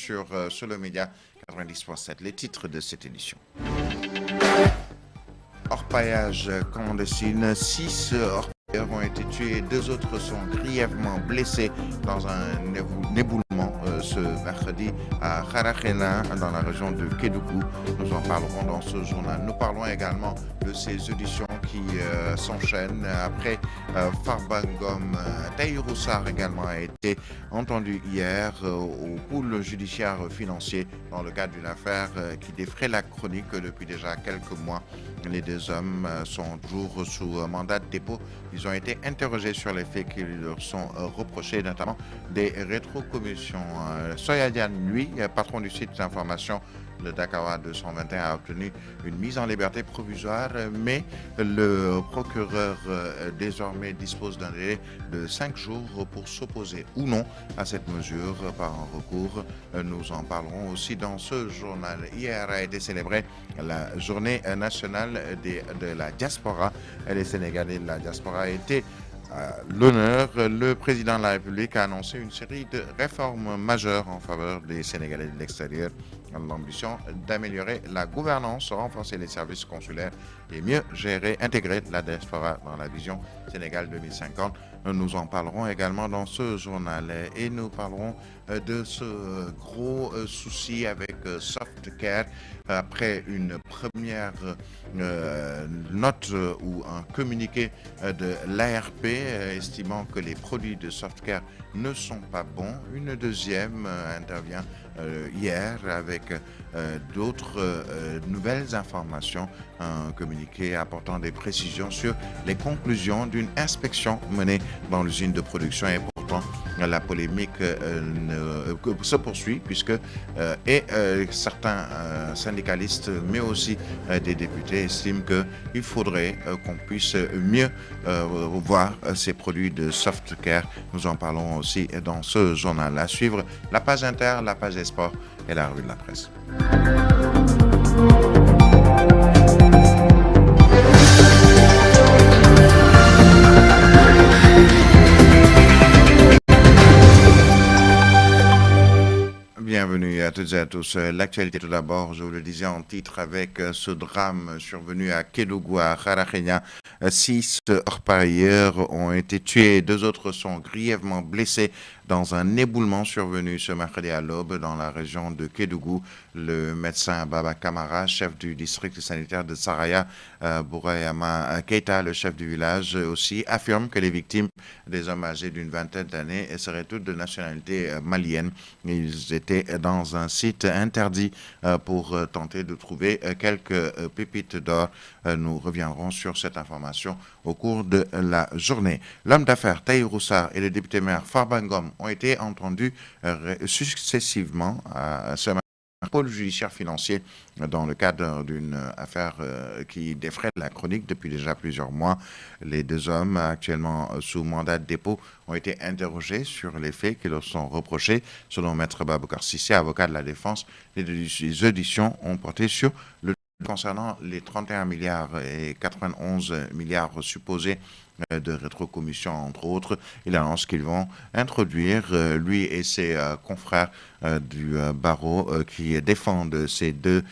sur le média 90.7. Les titres de cette édition. Orpaillage clandestine, 6 orpailleurs ont été tués, 2 autres sont grièvement blessés dans un éboulement ce mercredi à Kharakhena, dans la région de Kédougou. Nous en parlerons dans ce journal. Nous parlons également de ces auditions qui s'enchaînent. Après Farba Ngom, Tahirou Sarr également a été entendu hier au pôle judiciaire financier dans le cadre d'une affaire qui défraie la chronique depuis déjà quelques mois. Les 2 hommes sont toujours sous mandat de dépôt. Ils ont été interrogés sur les faits qui leur sont reprochés, notamment des rétrocommissions. Soyadian, lui, patron du site d'information le Dakawa 221, a obtenu une mise en liberté provisoire, mais le procureur désormais dispose d'un délai de 5 jours pour s'opposer ou non à cette mesure par un recours. Nous en parlerons aussi dans ce journal. Hier a été célébrée la journée nationale de la diaspora. Les Sénégalais de la diaspora étaient l'honneur. Le président de la République a annoncé une série de réformes majeures en faveur des Sénégalais de l'extérieur, dans l'ambition d'améliorer la gouvernance, renforcer les services consulaires et mieux gérer, intégrer la diaspora dans la vision Sénégal 2050. Nous en parlerons également dans ce journal et nous parlerons de ce gros souci avec Softcare après une première note ou un communiqué de l'ARP estimant que les produits de Softcare ne sont pas bons. Une deuxième intervient hier avec d'autres nouvelles informations, un communiqué apportant des précisions sur les conclusions d'une inspection menée dans l'usine de production. Et pourtant, la polémique se poursuit puisque certains syndicalistes, mais aussi des députés, estiment qu'il faudrait qu'on puisse mieux voir ces produits de Softcare. Nous en parlons aussi dans ce journal. À suivre, la page inter, la page des sports et la revue de la presse. Bienvenue à toutes et à tous. L'actualité tout d'abord, je vous le disais en titre, avec ce drame survenu à Kédougou, à Kharakhena. 6 orpailleurs ont été tués, 2 autres sont grièvement blessés dans un éboulement survenu ce mercredi à l'aube dans la région de Kédougou. Le médecin Baba Kamara, chef du district sanitaire de Saraya, Bourayama Keita, le chef du village aussi, affirme que les victimes, des hommes âgés d'une vingtaine d'années, seraient toutes de nationalité malienne. Ils étaient dans un site interdit pour tenter de trouver quelques pépites d'or. Nous reviendrons sur cette information au cours de la journée. L'homme d'affaires Tahirou Sarr et le député maire Farba Ngom ont été entendus successivement à ce pôle judiciaire financier dans le cadre d'une affaire qui défraie la chronique depuis déjà plusieurs mois. Les 2 hommes actuellement sous mandat de dépôt ont été interrogés sur les faits qui leur sont reprochés. Selon Maître Babacar Cissé, avocat de la défense, les auditions ont porté sur le concernant les 31 milliards et 91 milliards supposés de rétrocommission, entre autres. Il annonce qu'ils vont introduire, lui et ses confrères du barreau qui défendent ces 2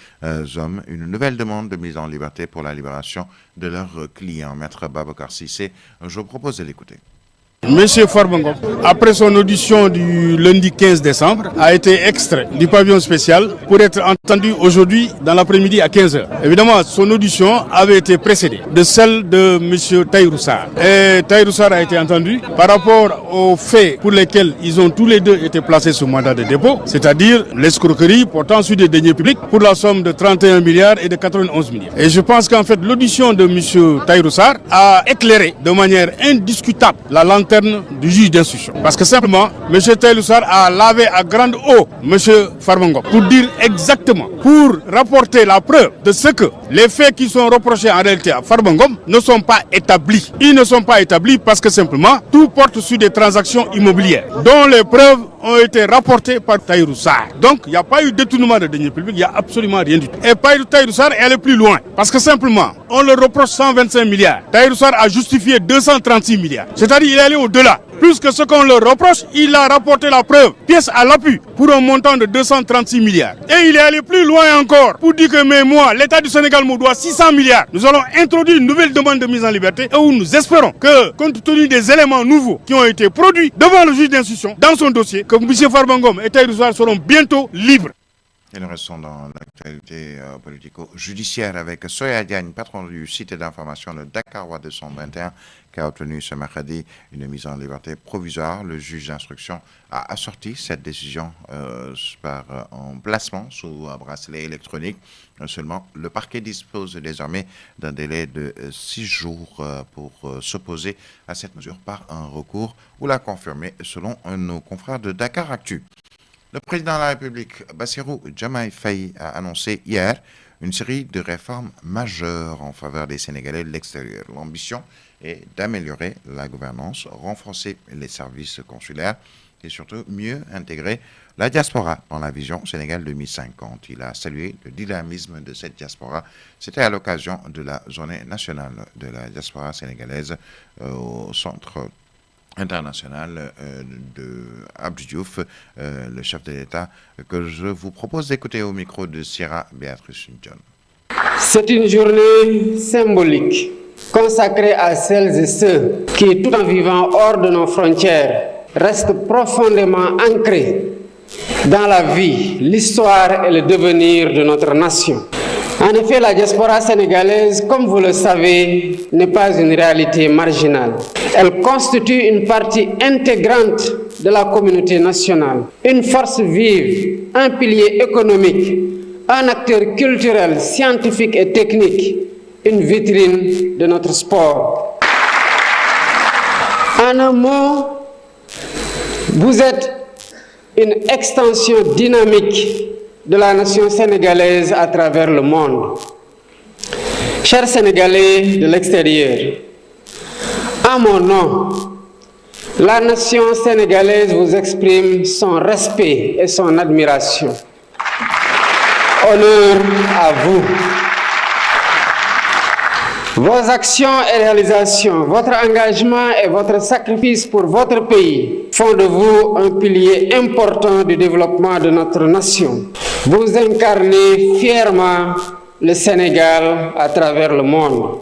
hommes, une nouvelle demande de mise en liberté pour la libération de leurs clients. Maître Babacar Cissé, je vous propose de l'écouter. Monsieur Farba Ngom, après son audition du lundi 15 décembre, a été extrait du pavillon spécial pour être entendu aujourd'hui dans l'après-midi à 15h. Évidemment, son audition avait été précédée de celle de monsieur Tahirou Sarr. Et Tahirou Sarr a été entendu par rapport aux faits pour lesquels ils ont tous les 2 été placés sous mandat de dépôt, c'est-à-dire l'escroquerie portant sur des deniers publics pour la somme de 31 milliards et de 91 milliards. Et je pense qu'en fait, l'audition de monsieur Tahirou Sarr a éclairé de manière indiscutable la lanterne du juge d'instruction. Parce que simplement, M. Tahirou Sarr a lavé à grande eau M. Farba Ngom pour dire exactement, pour rapporter la preuve de ce que les faits qui sont reprochés en réalité à Farba Ngom ne sont pas établis. Ils ne sont pas établis parce que simplement, tout porte sur des transactions immobilières dont les preuves ont été rapportées par Tahirou Sarr. Donc, il n'y a pas eu de détournement de deniers publics, il n'y a absolument rien du tout. Et Tahirou Sarr est allé plus loin. Parce que simplement, on le reproche 125 milliards. Tahirou Sarr a justifié 236 milliards. C'est-à-dire qu'il est allé au-delà. plus que ce qu'on leur reproche, il a rapporté la preuve, pièce à l'appui, pour un montant de 236 milliards. Et il est allé plus loin encore pour dire que mais moi, l'État du Sénégal me doit 600 milliards. Nous allons introduire une nouvelle demande de mise en liberté et où nous espérons que, compte tenu des éléments nouveaux qui ont été produits devant le juge d'instruction dans son dossier, que M. Farba Ngom et Tahirou Sarr seront bientôt libres. Et nous restons dans l'actualité politico-judiciaire avec Soya Diagne, patron du site d'information de Dakarois 221, qui a obtenu ce mercredi une mise en liberté provisoire. Le juge d'instruction a assorti cette décision par un placement sous bracelet électronique. Seulement, le parquet dispose désormais d'un délai de 6 jours pour s'opposer à cette mesure par un recours ou la confirmer selon nos confrères de Dakar Actu. Le président de la République, Bassirou Diomaye Faye, a annoncé hier une série de réformes majeures en faveur des Sénégalais de l'extérieur. L'ambition est d'améliorer la gouvernance, renforcer les services consulaires et surtout mieux intégrer la diaspora dans la vision Sénégal 2050. Il a salué le dynamisme de cette diaspora. C'était à l'occasion de la journée nationale de la diaspora sénégalaise au centre international de Abdou Diouf, le chef de l'État, que je vous propose d'écouter au micro de Sira Béatrice John. C'est une journée symbolique consacrée à celles et ceux qui, tout en vivant hors de nos frontières, restent profondément ancrés dans la vie, l'histoire et le devenir de notre nation. En effet, la diaspora sénégalaise, comme vous le savez, n'est pas une réalité marginale. Elle constitue une partie intégrante de la communauté nationale, une force vive, un pilier économique, un acteur culturel, scientifique et technique, une vitrine de notre sport. En un mot, vous êtes une extension dynamique de la nation sénégalaise à travers le monde. Chers Sénégalais de l'extérieur, en mon nom, la nation sénégalaise vous exprime son respect et son admiration. Honneur à vous. Vos actions et réalisations, votre engagement et votre sacrifice pour votre pays font de vous un pilier important du développement de notre nation. Vous incarnez fièrement le Sénégal à travers le monde.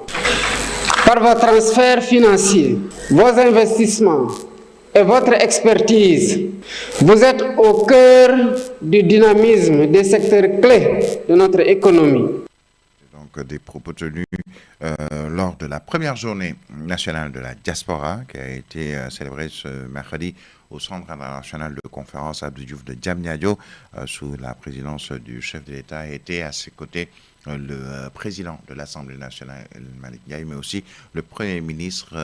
Par vos transferts financiers, vos investissements et votre expertise, vous êtes au cœur du dynamisme des secteurs clés de notre économie. Donc, des propos tenus lors de la première journée nationale de la diaspora qui a été célébrée ce mercredi au Centre international de conférence Abdou Diouf de Diamniadio sous la présidence du chef de l'État. Était à ses côtés le président de l'Assemblée nationale, Malick Ndiaye, mais aussi le Premier ministre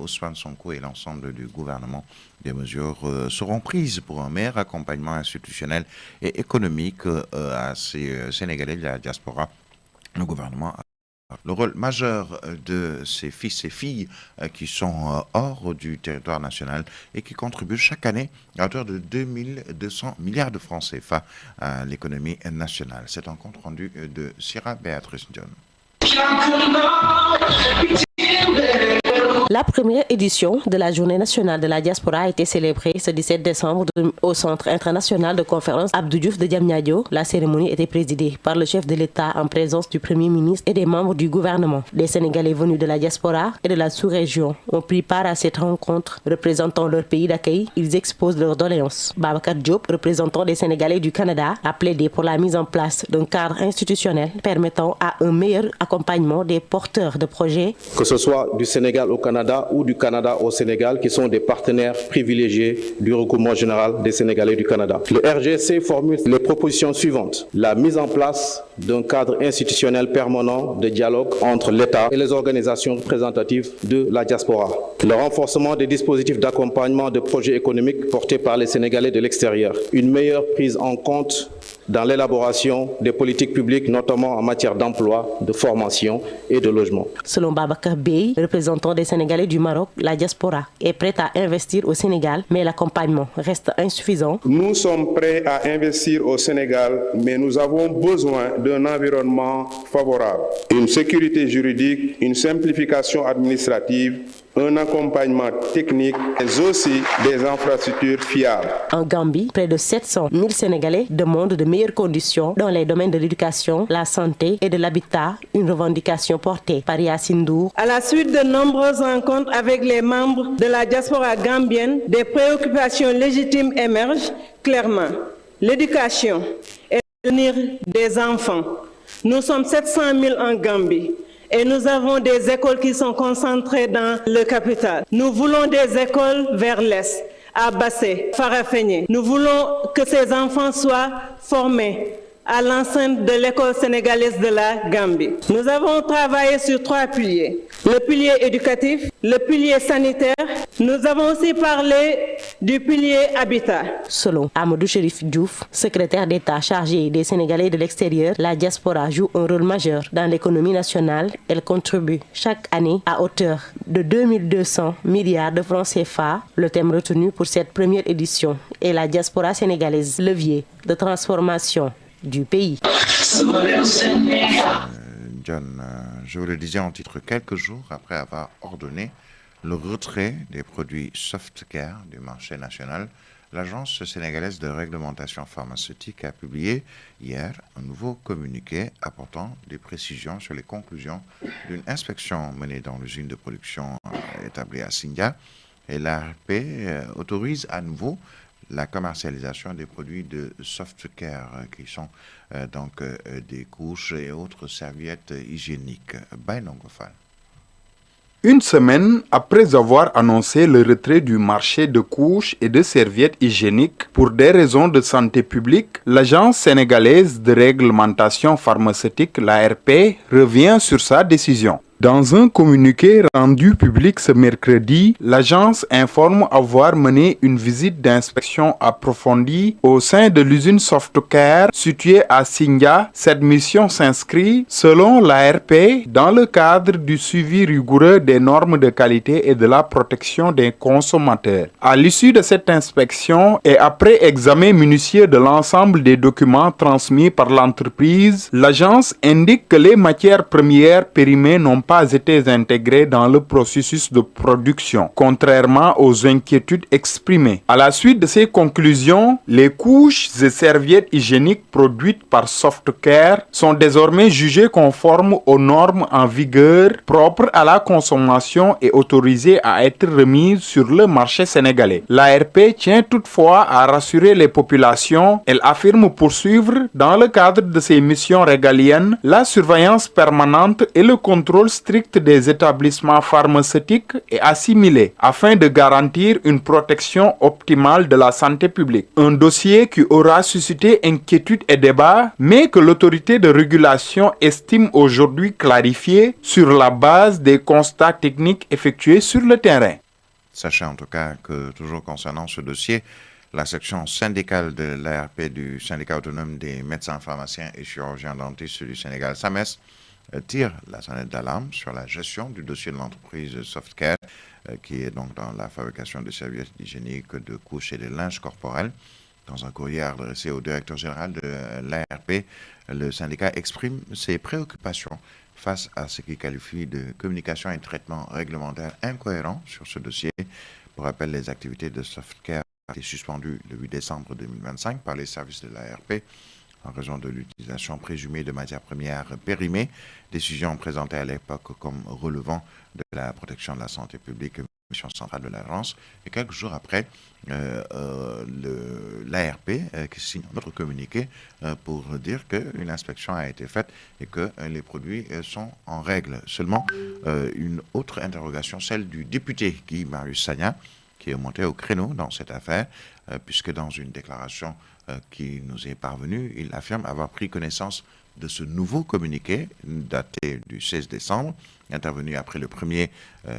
Ousmane Sonko et l'ensemble du gouvernement. Des mesures seront prises pour un meilleur accompagnement institutionnel et économique à ces Sénégalais de la diaspora. Le gouvernement a le rôle majeur de ces fils et filles qui sont hors du territoire national et qui contribuent chaque année à hauteur de 2200 milliards de francs CFA à l'économie nationale. C'est un compte rendu de Sira Béatrice John. La première édition de la Journée nationale de la diaspora a été célébrée ce 17 décembre au Centre international de conférence Abdou Diouf de Diamniadio. La cérémonie était présidée par le chef de l'État en présence du Premier ministre et des membres du gouvernement. Des Sénégalais venus de la diaspora et de la sous-région ont pris part à cette rencontre. Représentant leur pays d'accueil, ils exposent leurs doléances. Babacar Diop, représentant des Sénégalais du Canada, a plaidé pour la mise en place d'un cadre institutionnel permettant à un meilleur accompagnement des porteurs de projets. Que ce soit du Sénégal au Canada ou du Canada au Sénégal, qui sont des partenaires privilégiés du regroupement général des Sénégalais du Canada. Le RGC formule les propositions suivantes. La mise en place d'un cadre institutionnel permanent de dialogue entre l'État et les organisations représentatives de la diaspora. Le renforcement des dispositifs d'accompagnement de projets économiques portés par les Sénégalais de l'extérieur. Une meilleure prise en compte dans l'élaboration des politiques publiques, notamment en matière d'emploi, de formation et de logement. Selon Babacar Bey, représentant des Sénégalais du Maroc, la diaspora est prête à investir au Sénégal, mais l'accompagnement reste insuffisant. Nous sommes prêts à investir au Sénégal, mais nous avons besoin d'un environnement favorable, une sécurité juridique, une simplification administrative un accompagnement technique, mais aussi des infrastructures fiables. En Gambie, près de 700 000 Sénégalais demandent de meilleures conditions dans les domaines de l'éducation, la santé et de l'habitat, une revendication portée par Yassine Ndour. À la suite de nombreuses rencontres avec les membres de la diaspora gambienne, des préoccupations légitimes émergent clairement. L'éducation et l'avenir des enfants. Nous sommes 700 000 en Gambie. Et nous avons des écoles qui sont concentrées dans le capital. Nous voulons des écoles vers l'est, à Bassé, Farafenni. Nous voulons que ces enfants soient formés à l'enceinte de l'école sénégalaise de la Gambie. Nous avons travaillé sur 3 piliers. Le pilier éducatif, le pilier sanitaire. Nous avons aussi parlé du pilier habitat. Selon Amadou Chérif Diouf, secrétaire d'État chargé des Sénégalais de l'extérieur, la diaspora joue un rôle majeur dans l'économie nationale. Elle contribue chaque année à hauteur de 2200 milliards de francs CFA. Le thème retenu pour cette première édition est la diaspora sénégalaise, levier de transformation du pays. John, je vous le disais en titre, quelques jours après avoir ordonné le retrait des produits Softcare du marché national, l'Agence sénégalaise de réglementation pharmaceutique a publié hier un nouveau communiqué apportant des précisions sur les conclusions d'une inspection menée dans l'usine de production établie à Sindia. Et l'ARP autorise à nouveau la commercialisation des produits de Softcare qui sont des couches et autres serviettes hygiéniques. Bainongofal. Une semaine après avoir annoncé le retrait du marché de couches et de serviettes hygiéniques pour des raisons de santé publique, l'Agence sénégalaise de réglementation pharmaceutique, l'ARP, revient sur sa décision. Dans un communiqué rendu public ce mercredi, l'agence informe avoir mené une visite d'inspection approfondie au sein de l'usine Softcare située à Sindia. Cette mission s'inscrit, selon l'ARP, dans le cadre du suivi rigoureux des normes de qualité et de la protection des consommateurs. À l'issue de cette inspection et après examen minutieux de l'ensemble des documents transmis par l'entreprise, l'agence indique que les matières premières périmées n'ont pas été intégrées dans le processus de production, contrairement aux inquiétudes exprimées. À la suite de ces conclusions, les couches et serviettes hygiéniques produites par Softcare sont désormais jugées conformes aux normes en vigueur, propres à la consommation et autorisées à être remises sur le marché sénégalais. L'ARP tient toutefois à rassurer les populations. Elle affirme poursuivre, dans le cadre de ses missions régaliennes, la surveillance permanente et le contrôle strict des établissements pharmaceutiques et assimilés afin de garantir une protection optimale de la santé publique. Un dossier qui aura suscité inquiétude et débat, mais que l'autorité de régulation estime aujourd'hui clarifié sur la base des constats techniques effectués sur le terrain. Sachez en tout cas que, toujours concernant ce dossier, la section syndicale de l'ARP du syndicat autonome des médecins, pharmaciens et chirurgiens dentistes du Sénégal, SAMES, tire la sonnette d'alarme sur la gestion du dossier de l'entreprise Softcare, qui est donc dans la fabrication de serviettes hygiéniques, de couches et de linge corporel. Dans un courrier adressé au directeur général de l'ARP, le syndicat exprime ses préoccupations face à ce qu'il qualifie de communication et traitement réglementaire incohérent sur ce dossier. Pour rappel, les activités de Softcare ont été suspendues le 8 décembre 2025 par les services de l'ARP en raison de l'utilisation présumée de matières premières périmées, décision présentée à l'époque comme relevant de la protection de la santé publique, mission centrale de l'agence. Et quelques jours après, l'ARP qui signe notre communiqué pour dire qu'une inspection a été faite et que les produits sont en règle. Seulement, une autre interrogation, celle du député Guy Marius Sagna, qui est monté au créneau dans cette affaire, puisque dans une déclaration qui nous est parvenue, il affirme avoir pris connaissance de ce nouveau communiqué daté du 16 décembre, intervenu après le premier,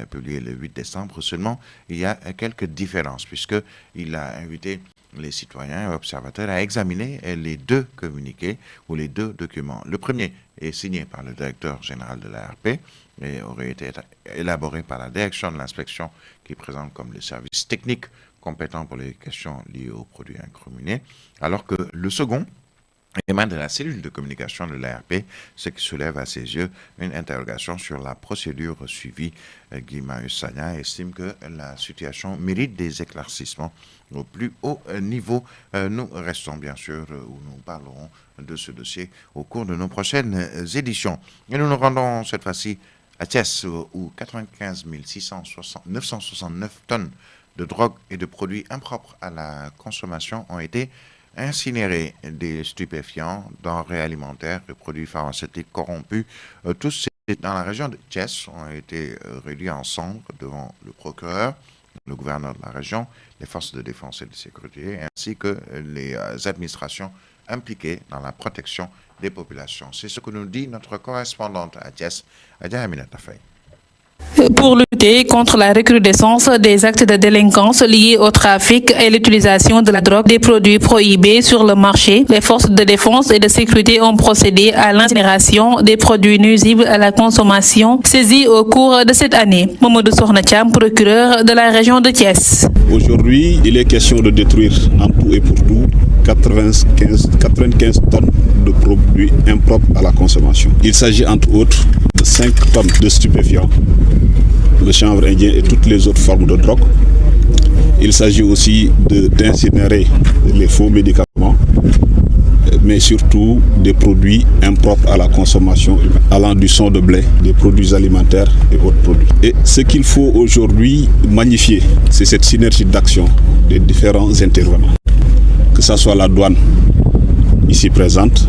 publié le 8 décembre. Seulement, il y a quelques différences, puisqu'il a invité les citoyens et observateurs à examiner les deux communiqués ou les deux documents. Le premier est signé par le directeur général de l'ARP et aurait été élaboré par la direction de l'inspection qui présente comme le service technique compétent pour les questions liées aux produits incriminés, alors que le second émane de la cellule de communication de l'ARP, ce qui soulève à ses yeux une interrogation sur la procédure suivie. Guy Marius Sagna estime que la situation mérite des éclaircissements au plus haut niveau. Nous restons bien sûr où nous parlerons de ce dossier au cours de nos prochaines éditions. Et nous nous rendons cette fois-ci à Thiès où 95 969 tonnes de drogue et de produits impropres à la consommation ont été incinérés. Des stupéfiants, denrées alimentaires et produits pharmaceutiques corrompus, tous dans la région de Thiès ont été réduits en cendres devant le procureur, le gouverneur de la région, les forces de défense et de sécurité, ainsi que les administrations impliquées dans la protection des populations. C'est ce que nous dit notre correspondante à Thiès, Adja Aminata Faye. Pour lutter contre la recrudescence des actes de délinquance liés au trafic et l'utilisation de la drogue, des produits prohibés sur le marché, les forces de défense et de sécurité ont procédé à l'incinération des produits nuisibles à la consommation saisis au cours de cette année. Mamadou Sornacham, procureur de la région de Thiès. Aujourd'hui, il est question de détruire en tout et pour tout 95 tonnes de produits impropres à la consommation. Il s'agit entre autres de 5 tonnes de stupéfiants, le chanvre indien et toutes les autres formes de drogue. Il s'agit aussi d'incinérer les faux médicaments, mais surtout des produits impropres à la consommation humaine, allant du son de blé, des produits alimentaires et autres produits. Et ce qu'il faut aujourd'hui magnifier, c'est cette synergie d'action des différents intervenants, que ce soit la douane ici présente,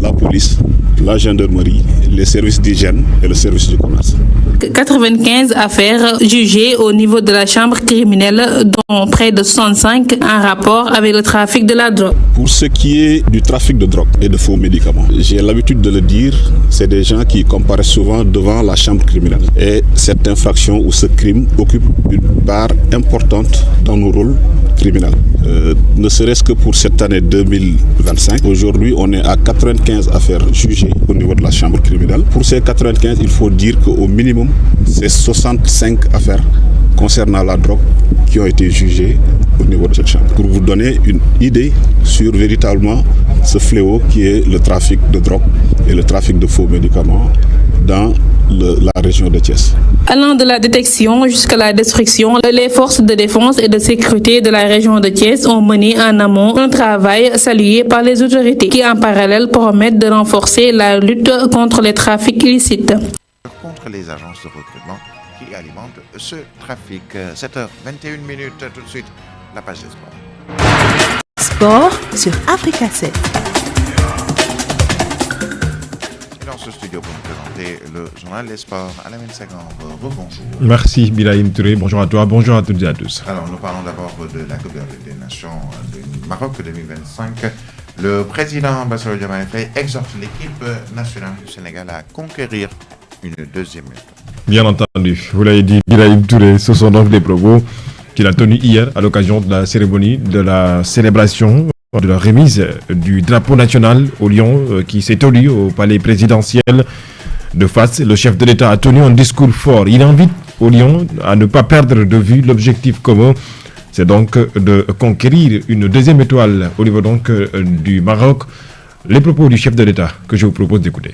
la police, la gendarmerie, les services d'hygiène et le service du commerce. 95 affaires jugées au niveau de la chambre criminelle, dont près de 65 en rapport avec le trafic de la drogue. Pour ce qui est du trafic de drogue et de faux médicaments, j'ai l'habitude de le dire, c'est des gens qui comparaissent souvent devant la chambre criminelle. Et cette infraction ou ce crime occupe une part importante dans nos rôles criminels. Ne serait-ce que pour cette année 2025, aujourd'hui on est à 95 affaires jugées au niveau de la chambre criminelle. Pour ces 95, il faut dire qu'au minimum, c'est 65 affaires concernant la drogue qui ont été jugées au niveau de cette chambre. Pour vous donner une idée sur véritablement ce fléau qui est le trafic de drogue et le trafic de faux médicaments dans la région de Thiès. Allant de la détection jusqu'à la destruction, les forces de défense et de sécurité de la région de Thiès ont mené en amont un travail salué par les autorités qui en parallèle promettent de renforcer la lutte contre les trafics illicites. Contre les agences de recrutement qui alimentent ce trafic. 7h21 tout de suite, la page des sports. Sport sur Africa 7. Dans ce studio pour nous présenter le journal des sports. Alain Senghor, bonjour. Merci Birahim Touré, bonjour à toi, bonjour à toutes et à tous. Alors nous parlons d'abord de la Coupe des Nations du Maroc 2025. Le président Bassirou Diomaye Faye exhorte l'équipe nationale du Sénégal à conquérir une deuxième étoile. Bien entendu, vous l'avez dit, Birahim Touré, ce sont donc des propos qu'il a tenus hier à l'occasion de la cérémonie de la célébration de la remise du drapeau national au Lion qui s'est tenu au palais présidentiel de Fas. Le chef de l'État a tenu un discours fort. Il invite au Lion à ne pas perdre de vue l'objectif commun. C'est donc de conquérir une deuxième étoile au niveau donc du Maroc. Les propos du chef de l'État que je vous propose d'écouter.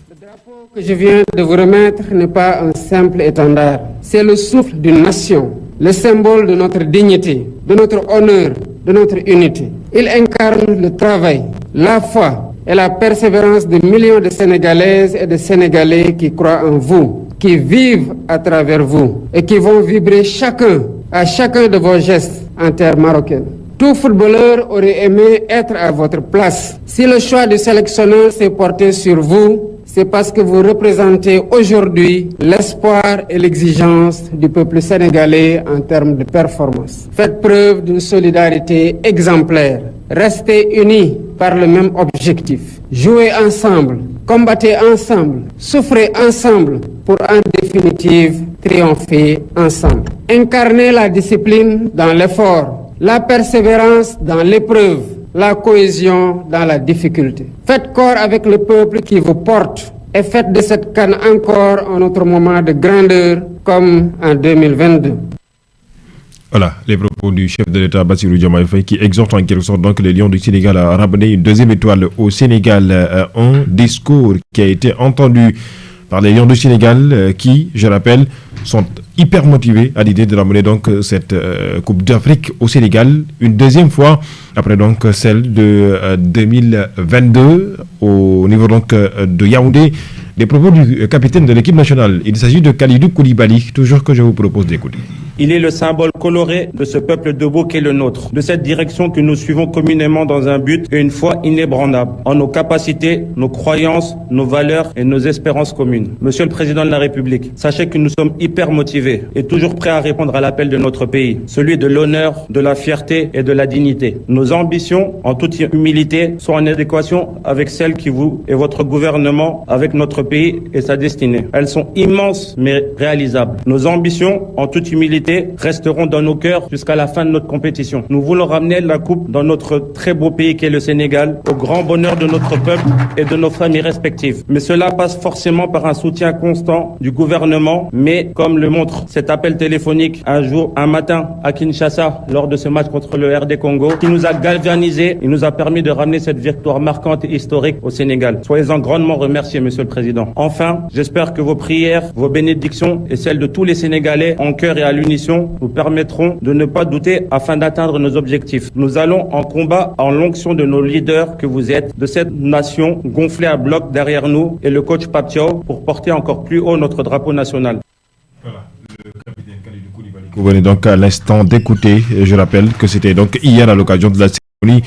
Le drapeau que je viens de vous remettre n'est pas un simple étendard. C'est le souffle d'une nation, le symbole de notre dignité, de notre honneur, de notre unité. Il incarne le travail, la foi et la persévérance de millions de Sénégalaises et de Sénégalais qui croient en vous, qui vivent à travers vous et qui vont vibrer à chacun de vos gestes en terre marocaine. Tout footballeur aurait aimé être à votre place. Si le choix du sélectionneur s'est porté sur vous, c'est parce que vous représentez aujourd'hui l'espoir et l'exigence du peuple sénégalais en termes de performance. Faites preuve d'une solidarité exemplaire. Restez unis par le même objectif. Jouez ensemble, combattez ensemble, souffrez ensemble pour en définitive triompher ensemble. Incarnez la discipline dans l'effort, la persévérance dans l'épreuve, la cohésion dans la difficulté. Faites corps avec le peuple qui vous porte et faites de cette CAN encore un autre moment de grandeur comme en 2022. Voilà, les propos du chef de l'État Bassirou Diomaye Faye qui exhorte en quelque sorte donc les Lions du Sénégal à ramener une deuxième étoile au Sénégal. Un discours qui a été entendu par les Lions du Sénégal qui, je rappelle, sont hyper motivés à l'idée de ramener donc cette Coupe d'Afrique au Sénégal une deuxième fois après donc celle de 2022 au niveau donc de Yaoundé. Des propos du capitaine de l'équipe nationale. Il s'agit de Kalidou Koulibaly, toujours que je vous propose d'écouter. Il est le symbole coloré de ce peuple debout qui est le nôtre, de cette direction que nous suivons communément dans un but et une foi inébranlable en nos capacités, nos croyances, nos valeurs et nos espérances communes. Monsieur le Président de la République, sachez que nous sommes hyper motivés et toujours prêts à répondre à l'appel de notre pays, celui de l'honneur, de la fierté et de la dignité. Nos ambitions, en toute humilité, sont en adéquation avec celles qui vous et votre gouvernement, avec notre pays et sa destinée. Elles sont immenses mais réalisables. Nos ambitions, en toute humilité, resteront dans nos cœurs jusqu'à la fin de notre compétition. Nous voulons ramener la coupe dans notre très beau pays qu'est le Sénégal, au grand bonheur de notre peuple et de nos familles respectives. Mais cela passe forcément par un soutien constant du gouvernement, mais comme le montre cet appel téléphonique un matin à Kinshasa lors de ce match contre le RD Congo, qui nous a galvanisés et nous a permis de ramener cette victoire marquante et historique au Sénégal. Soyez-en grandement remerciés, Monsieur le Président. Enfin, j'espère que vos prières, vos bénédictions et celles de tous les Sénégalais en cœur et à l'unisson nous permettront de ne pas douter afin d'atteindre nos objectifs. Nous allons en combat en l'onction de nos leaders que vous êtes, de cette nation gonflée à bloc derrière nous et le coach Pape Thiaw pour porter encore plus haut notre drapeau national. Voilà, le capitaine Kalidou Koulibaly. Vous venez donc à l'instant d'écouter. Je rappelle que c'était donc hier à l'occasion de la cérémonie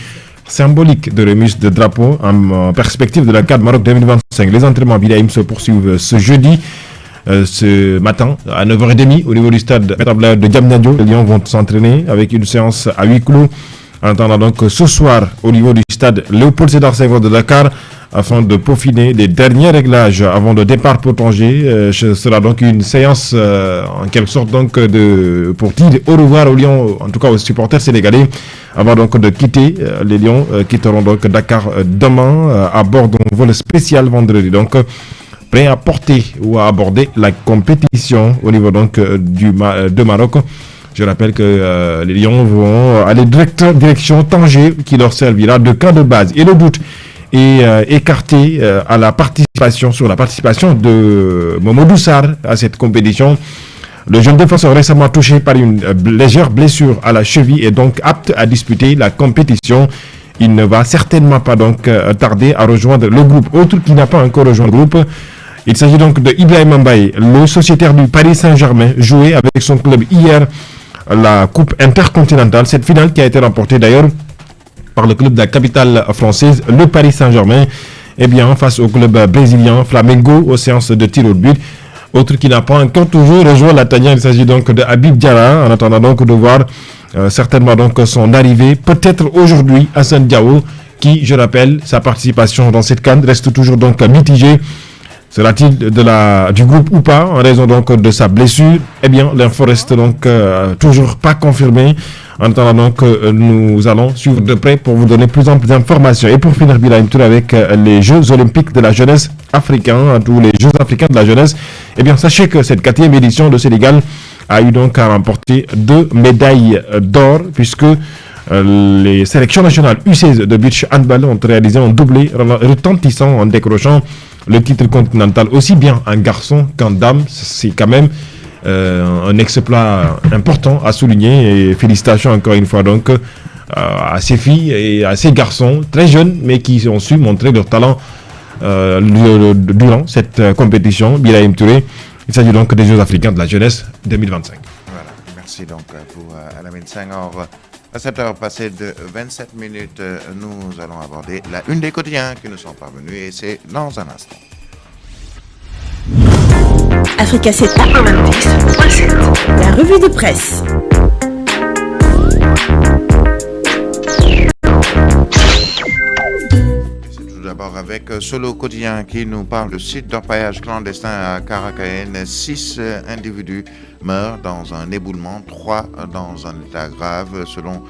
symbolique de remise de drapeau en perspective de la CAN Maroc 2025. Les entraînements Birahim se poursuivent ce jeudi. Ce matin à 9h30 au niveau du stade de Diamniadio. Les Lions vont s'entraîner avec une séance à huis clos. En attendant donc ce soir au niveau du stade Léopold Sédar Senghor de Dakar afin de peaufiner les derniers réglages avant le départ pour Tanger. Ce sera donc une séance en quelque sorte donc pour dire au revoir aux Lions, en tout cas aux supporters sénégalais, avant donc de quitter. Les Lions quitteront donc Dakar demain à bord d'un vol spécial vendredi. Donc prêt à porter ou à aborder la compétition au niveau donc de Maroc. Je rappelle que les Lions vont aller direction Tanger qui leur servira de camp de base. Et le doute est écarté à la participation de Momodou Sarr à cette compétition. Le jeune défenseur récemment touché par une légère blessure à la cheville est donc apte à disputer la compétition. Il ne va certainement pas donc tarder à rejoindre le groupe. Autre qui n'a pas encore rejoint le groupe, il s'agit donc de Ibrahima Mbaye, le sociétaire du Paris Saint-Germain, joué avec son club hier la Coupe intercontinentale. Cette finale qui a été remportée d'ailleurs par le club de la capitale française, le Paris Saint-Germain, face au club brésilien Flamengo aux séances de tir au but. Autre qui n'a pas encore toujours rejoint la tanière, il s'agit donc de Habib Diarra, en attendant donc de voir certainement donc son arrivée, peut-être aujourd'hui, Hassan Diao, qui, je rappelle, sa participation dans cette CAN reste toujours donc mitigée. Sera-t-il du groupe ou pas en raison donc de sa blessure? L'info reste donc toujours pas confirmée. En attendant donc, nous allons suivre de près pour vous donner plus amples informations. Et pour finir, Birahim Touré avec les Jeux Olympiques de la jeunesse africains, tous les Jeux africains de la jeunesse. Sachez que cette 4e édition de Sénégal a eu donc à remporter 2 médailles d'or puisque les sélections nationales U16 de beach handball ont réalisé un doublé retentissant en décrochant le titre continental aussi bien en garçon qu'en dame. C'est quand même un exploit important à souligner et félicitations encore une fois donc à ces filles et à ces garçons très jeunes mais qui ont su montrer leur talent durant cette compétition. Birahim Touré, il s'agit donc des Jeux africains de la jeunesse 2025. Voilà, merci donc pour Alamine Senghor. À 7h passées de 27 minutes, nous allons aborder la une des quotidiens qui nous sont parvenus et c'est dans un instant. Africa 7 la revue de presse. Tout d'abord avec Solo Quotidien qui nous parle de site d'orpaillage clandestin à Caracaïenne. 6 individus meurent dans un éboulement, 3 dans un état grave selon